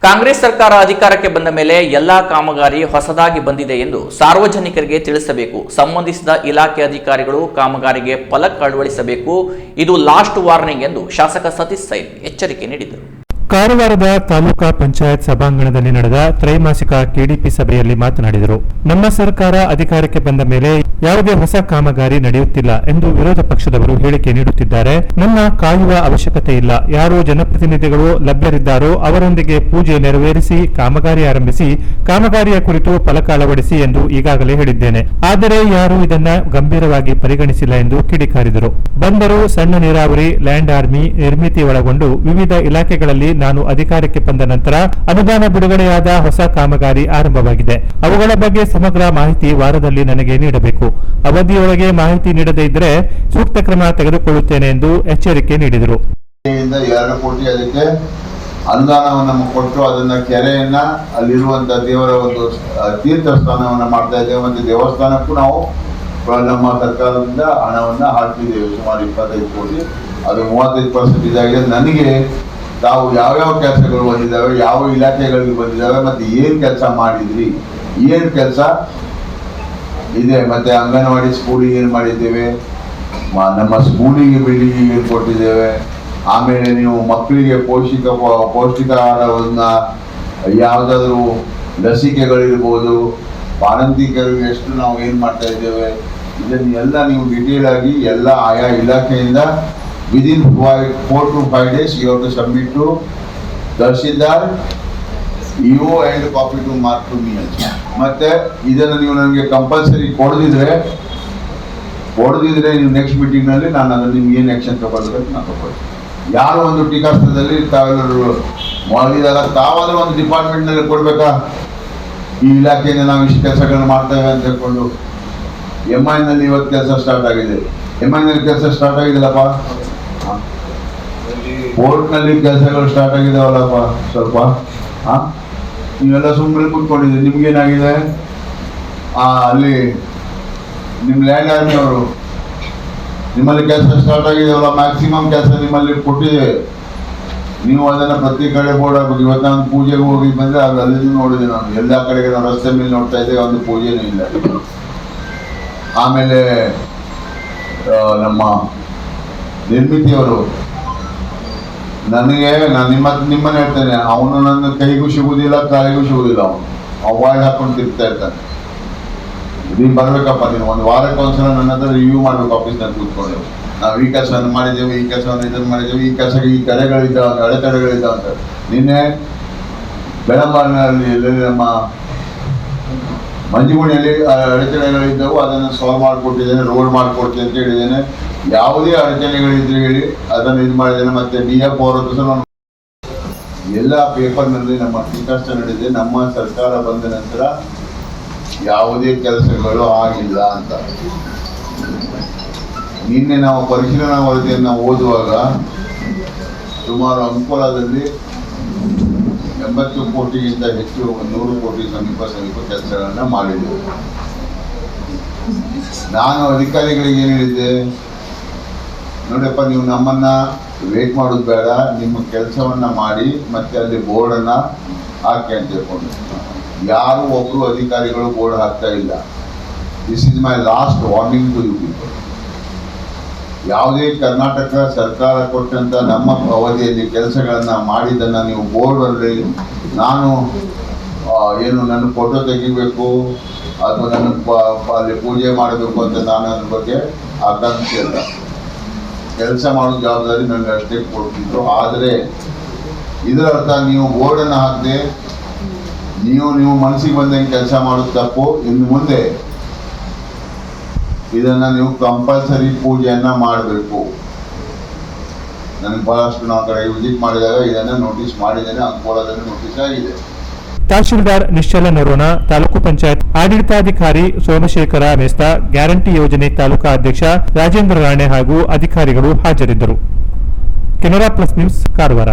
ಕಾಂಗ್ರೆಸ್ ಸರ್ಕಾರ ಅಧಿಕಾರಕ್ಕೆ ಬಂದ ಮೇಲೆ ಎಲ್ಲಾ ಕಾಮಗಾರಿ ಹೊಸದಾಗಿ ಬಂದಿದೆ ಎಂದು ಸಾರ್ವಜನಿಕರಿಗೆ ತಿಳಿಸಬೇಕು. ಸಂಬಂಧಿಸಿದ ಇಲಾಖೆ ಅಧಿಕಾರಿಗಳು ಕಾಮಗಾರಿಗೆ ಫಲಕ ಅಳವಡಿಸಬೇಕು. ಇದು ಲಾಸ್ಟ್ ವಾರ್ನಿಂಗ್ ಎಂದು ಶಾಸಕ ಸತೀಶ್ ಸೈಲ್ ಎಚ್ಚರಿಕೆ ನೀಡಿದರು. ಕಾರವಾರದ ತಾಲೂಕಾ ಪಂಚಾಯತ್ ಸಭಾಂಗಣದಲ್ಲಿ ನಡೆದ ತ್ರೈಮಾಸಿಕ ಕೆಡಿಪಿ ಸಭೆಯಲ್ಲಿ ಮಾತನಾಡಿದರು. ನಮ್ಮ ಸರ್ಕಾರ ಅಧಿಕಾರಕ್ಕೆ ಬಂದ ಮೇಲೆ ಯಾವುದೇ ಹೊಸ ಕಾಮಗಾರಿ ನಡೆಯುತ್ತಿಲ್ಲ ಎಂದು ವಿರೋಧ ಪಕ್ಷದವರು ಹೇಳಿಕೆ ನೀಡುತ್ತಿದ್ದಾರೆ. ನನ್ನ ಕಾಯುವ ಅವಶ್ಯಕತೆ ಇಲ್ಲ. ಯಾರು ಜನಪ್ರತಿನಿಧಿಗಳು ಲಭ್ಯರಿದ್ದಾರೋ ಅವರೊಂದಿಗೆ ಪೂಜೆ ನೆರವೇರಿಸಿ ಕಾಮಗಾರಿ ಆರಂಭಿಸಿ, ಕಾಮಗಾರಿಯ ಕುರಿತು ಫಲಕ ಅಳವಡಿಸಿ ಎಂದು ಈಗಾಗಲೇ ಹೇಳಿದ್ದೇನೆ. ಆದರೆ ಯಾರು ಇದನ್ನ ಗಂಭೀರವಾಗಿ ಪರಿಗಣಿಸಿಲ್ಲ ಎಂದು ಕಿಡಿಕಾರಿದರು. ಬಂದರು, ಸಣ್ಣ ನೀರಾವರಿ, ಲ್ಯಾಂಡ್ ಆರ್ಮಿ, ನಿರ್ಮಿತಿ ಒಳಗೊಂಡು ವಿವಿಧ ಇಲಾಖೆಗಳಲ್ಲಿ ನಾನು ಅಧಿಕಾರಕ್ಕೆ ಬಂದ ನಂತರ ಅನುದಾನ ಬಿಡುಗಡೆಯಾದ ಹೊಸ ಕಾಮಗಾರಿ ಆರಂಭವಾಗಿದೆ. ಅವುಗಳ ಬಗ್ಗೆ ಸಮಗ್ರ ಮಾಹಿತಿ ವಾರದಲ್ಲಿ ನನಗೆ ನೀಡಬೇಕು. ಅವಧಿಯೊಳಗೆ ಮಾಹಿತಿ ನೀಡದೇ ಇದ್ದರೆ ಸೂಕ್ತ ಕ್ರಮ ತೆಗೆದುಕೊಳ್ಳುತ್ತೇನೆ ಎಂದು ಎಚ್ಚರಿಕೆ ನೀಡಿದರು. 2 ಕೋಟಿ ಅದಕ್ಕೆ ಅನುದಾನವನ್ನು ಕೊಟ್ಟು ಅದನ್ನ ಕೆರೆಯನ್ನ ಅಲ್ಲಿರುವಂತಹ ದೇವರ ಒಂದು ತೀರ್ಥ ಸ್ಥಾನವನ್ನ ಮಾಡ್ತಾ ಇದ್ದೇವೆ. ಮತ್ತೆ ದೇವಸ್ಥಾನಕ್ಕೂ ನಾವು ನಮ್ಮ ಸರ್ಕಾರದಿಂದ ಹಣವನ್ನ ಹಾಕ್ತಿದ್ದೇವೆ. ಸುಮಾರು 25 ಕೋಟಿ, ಅದು 35% ಇದಾಗಿದೆ. ನನಗೆ ತಾವು ಯಾವ್ಯಾವ ಕೆಲಸಗಳು ಬಂದಿದ್ದಾವೆ, ಯಾವ ಇಲಾಖೆಗಳಿಗೆ ಬಂದಿದ್ದಾವೆ, ಮತ್ತೆ ಏನ್ ಕೆಲಸ ಮಾಡಿದ್ರಿ, ಏನ್ ಕೆಲಸ ಇದೆ, ಮತ್ತೆ ಅಂಗನವಾಡಿ ಸ್ಕೂಲಿಗೆ ಏನ್ ಮಾಡಿದ್ದೇವೆ, ನಮ್ಮ ಸ್ಕೂಲಿಗೆ ಬಿಲ್ಡಿಂಗ್ ಏನ್ ಕೊಟ್ಟಿದ್ದೇವೆ, ಆಮೇಲೆ ನೀವು ಮಕ್ಕಳಿಗೆ ಪೌಷ್ಟಿಕಾಹಾರವನ್ನ ಯಾವುದಾದ್ರೂ ಲಸಿಕೆಗಳಿರ್ಬೋದು, ಬಾಣಂತಿಕರಿಗೆ ಎಷ್ಟು ನಾವು ಏನ್ ಮಾಡ್ತಾ ಇದ್ದೇವೆ, ಇದನ್ನೆಲ್ಲ ನೀವು ಡಿಟೇಲ್ ಆಗಿ ಎಲ್ಲ ಆಯಾ ಇಲಾಖೆಯಿಂದ within 4 to 5 days you have to submit to Tahsildar, EO and copy to mark to me. ಮತ್ತೆ ಇದನ್ನು ನೀವು ನನಗೆ ಕಂಪಲ್ಸರಿ ಕೊಡದಿದ್ರೆ ನೀವು ನೆಕ್ಸ್ಟ್ ಮೀಟಿಂಗ್ ನಲ್ಲಿ ನಾನು ಅದನ್ನು ನಿಮ್ಗೆ ಏನು ಆಕ್ಷನ್ ತಗೊಳ್ಬೇಕು ನಾನು ತಗೊಳ್ತೀನಿ. ಯಾರು ಒಂದು ಟೀಕಾಸ್ಥದಲ್ಲಿ ತಾವೆಲ್ಲರೂ ಮಾಡಿದಾಗ ತಾವಾದ್ರೂ ಒಂದು ಡಿಪಾರ್ಟ್ಮೆಂಟ್ ನಲ್ಲಿ ಕೊಡ್ಬೇಕಾ, ಈ ಇಲಾಖೆಯಿಂದ ನಾವು ಇಷ್ಟು ಕೆಲಸಗಳನ್ನ ಮಾಡ್ತೇವೆ ಅಂತ ಹೇಳ್ಕೊಂಡು. MI ನಲ್ಲಿ ಇವತ್ತು ಕೆಲಸ ಸ್ಟಾರ್ಟ್ ಆಗಿದೆ. MI ನಲ್ಲಿ ಕೆಲಸ ಸ್ಟಾರ್ಟ್ ಆಗಿದೆಲ್ಲಪ್ಪ, ಕೋರ್ಟ್ ನಲ್ಲಿ ಕೆಲಸಗಳು ಸ್ಟಾರ್ಟ್ ಆಗಿದಾವಲ್ಲಪ್ಪ. ಸ್ವಲ್ಪ ನೀವೆಲ್ಲ ಸುಮ್ಮನೆ ಕೂತ್ಕೊಂಡಿದ್ದೀರಿ. ನಿಮ್ಗೇನಾಗಿದೆ, ಅಲ್ಲಿ ನಿಮ್ ಲ್ಯಾಂಡ್ ಆರ್ಮಿ ಅವರು ನಿಮ್ಮಲ್ಲಿ ಕೆಲಸ ಸ್ಟಾರ್ಟ್ ಆಗಿದಾವಲ್ಲ, ಮ್ಯಾಕ್ಸಿಮಮ್ ಕೆಲಸ ನಿಮ್ಮಲ್ಲಿ ಕೊಟ್ಟಿದೆ. ನೀವು ಅದನ್ನ ಪ್ರತಿ ಕಡೆ ಬೋರ್ಡ್ ಆಗ್ಬೇಕು. ಇವತ್ತು ನಾನು ಪೂಜೆಗೆ ಹೋಗಿ ಬಂದ್ರೆ ಅಲ್ಲಿ ನೋಡಿದೆ ನಾನು. ಎಲ್ಲಾ ಕಡೆಗೆ ನಾವು ರಸ್ತೆ ಮೇಲೆ ನೋಡ್ತಾ ಇದ್ದೇವೆ, ಒಂದು ಪೂಜೆನೂ ಇಲ್ಲ. ಆಮೇಲೆ ನಮ್ಮ ನಿರ್ಮಿತಿಯವರು ನಾನು ನಿಮ್ಮನ್ನ ಹೇಳ್ತೇನೆ, ಅವನು ನನ್ನ ಕೈಗೂ ಸಿಗುವುದಿಲ್ಲ, ಕಾಲಿಗೂ ಸಿಗುವುದಿಲ್ಲ. ಅವನು ವಾರ್ಡ್ ಹಾಕೊಂಡು ತಿರ್ತಾ ಇರ್ತಾನೆ. ನೀನು ಬರ್ಬೇಕಪ್ಪ, ನೀನು ಒಂದು ವಾರಕ್ಕೆ ಒಂದ್ಸಲ ನನ್ನ ಹತ್ರ ರಿವ್ಯೂ ಮಾಡ್ಬೇಕು ಆಫೀಸ್ನಲ್ಲಿ ಕೂತ್ಕೊಂಡು. ನಾವು ಈ ಕೆಲಸವನ್ನು ಮಾಡಿದ್ದೇವೆ, ಈ ಕೆಲಸವನ್ನು ಇದನ್ನು ಮಾಡಿದ್ದೇವೆ, ಈ ಕೆಲಸಕ್ಕೆ ಈ ಕರೆಗಳಿದ್ದಾವೆ, ಅಡೆತಡೆಗಳಿದ್ದಾವೆ ಅಂತ. ನಿನ್ನೆ ಬೆಳಂಬಾರಿನಲ್ಲಿ ನಮ್ಮ ಮಂಜುಗುಣಿಯಲ್ಲಿ ಅಡಚಣೆಗಳಿದ್ದವು, ಅದನ್ನು ಸಾಲ್ವ್ ಮಾಡಿಕೊಟ್ಟಿದ್ದೇನೆ, ರೋಡ್ ಮಾಡಿಕೊಡ್ತೀನಿ ಅಂತ ಹೇಳಿದ್ದೇನೆ. ಯಾವುದೇ ಅಡಚಣೆಗಳಿದ್ರೆ ಹೇಳಿ ಅದನ್ನು ಇದು ಮಾಡಿದ್ದೇನೆ. ಮತ್ತೆ DF ಅವರು ಎಲ್ಲ ಪೇಪರ್ನಲ್ಲಿ ನಮ್ಮ ಟೀಕಾಷ್ಟ ನಡೆದಿದೆ. ನಮ್ಮ ಸರ್ಕಾರ ಬಂದ ನಂತರ ಯಾವುದೇ ಕೆಲಸಗಳು ಆಗಿಲ್ಲ ಅಂತ. ನಿನ್ನೆ ನಾವು ಪರಿಶೀಲನಾ ವರದಿಯನ್ನು ಓದುವಾಗ ಸುಮಾರು ಅಂಕೋಲಾದಲ್ಲಿ 80 ಕೋಟಿಗಿಂತ ಹೆಚ್ಚು 100 ಕೋಟಿ ಸಮೀಪ ಕೆಲಸಗಳನ್ನ ಮಾಡಿದ್ದೇವೆ. ನಾನು ಅಧಿಕಾರಿಗಳಿಗೆ ಏನು ಹೇಳಿದ್ದೆ, ನೋಡಪ್ಪ, ನೀವು ನಮ್ಮನ್ನ ವೇಟ್ ಮಾಡೋದು ಬೇಡ, ನಿಮ್ಮ ಕೆಲಸವನ್ನ ಮಾಡಿ ಮತ್ತೆ ಅಲ್ಲಿ ಬೋರ್ಡನ್ನ ಹಾಕಿ ಅಂತ ಹೇಳ್ಕೊಂಡು. ಯಾರು ಒಬ್ರು ಅಧಿಕಾರಿಗಳು ಬೋರ್ಡ್ ಹಾಕ್ತಾ ಇಲ್ಲ. This is my last warning to you people. ಯಾವುದೇ ಕರ್ನಾಟಕ ಸರ್ಕಾರ ಕೊಟ್ಟಂತ ನಮ್ಮ ಅವಧಿಯಲ್ಲಿ ಕೆಲಸಗಳನ್ನ ಮಾಡಿದ್ದನ್ನ ನೀವು ಬೋರ್ಡ್ ಅಲ್ಲಿ ನಾನು ಏನು ನನ್ನ ಫೋಟೋ ತೆಗಿಬೇಕು ಅಥವಾ ನನ್ನ ಅಲ್ಲಿ ಪೂಜೆ ಮಾಡಬೇಕು ಅಂತ ನಾನು ಅದ್ರ ಬಗ್ಗೆ ಆಕಾಂಕ್ಷೆ ಇಲ್ಲ. ಕೆಲಸ ಮಾಡೋ ಜವಾಬ್ದಾರಿ ನನಗೆ ಅಷ್ಟೇ ಕೊಡ್ತಿದ್ರು. ಆದರೆ ಇದರ ಅರ್ಥ ನೀವು ಬೋರ್ಡನ್ನು ಹಾಕದೆ ನೀವು ಮನಸ್ಸಿಗೆ ಬಂದಂಗೆ ಕೆಲಸ ಮಾಡೋದು ತಪ್ಪು. ಇನ್ನು ಮುಂದೆ ಇದನ್ನ ನೀವು ಕಂಪಲ್ಸರಿ ಪೂಜೆಯನ್ನ ಮಾಡಬೇಕು. ನನಗೆ ಬಹಳಷ್ಟು ನಾವು ಕಡೆ ವಿಸಿಟ್ ಮಾಡಿದಾಗ ಇದನ್ನ ನೋಟಿಸ್ ಮಾಡಿದ್ದೇನೆ. ಅಂಕೋಲಾದಲ್ಲಿ ನೋಟಿಸ್ ಆಗಿದೆ. ತಹಶೀಲ್ದಾರ್ ನಿಶ್ಚಲ ನರೋಣ, ತಾಲೂಕು ಪಂಚಾಯತ್ ಆಡಳಿತಾಧಿಕಾರಿ ಸೋಮಶೇಖರ ಮೇಸ್ತಾ, ಗ್ಯಾರಂಟಿ ಯೋಜನೆ ತಾಲೂಕಾ ಅಧ್ಯಕ್ಷ ರಾಜೇಂದ್ರ ರಾಣೆ ಹಾಗೂ ಅಧಿಕಾರಿಗಳು ಹಾಜರಿದ್ದರು. Canara plus news, Karwar.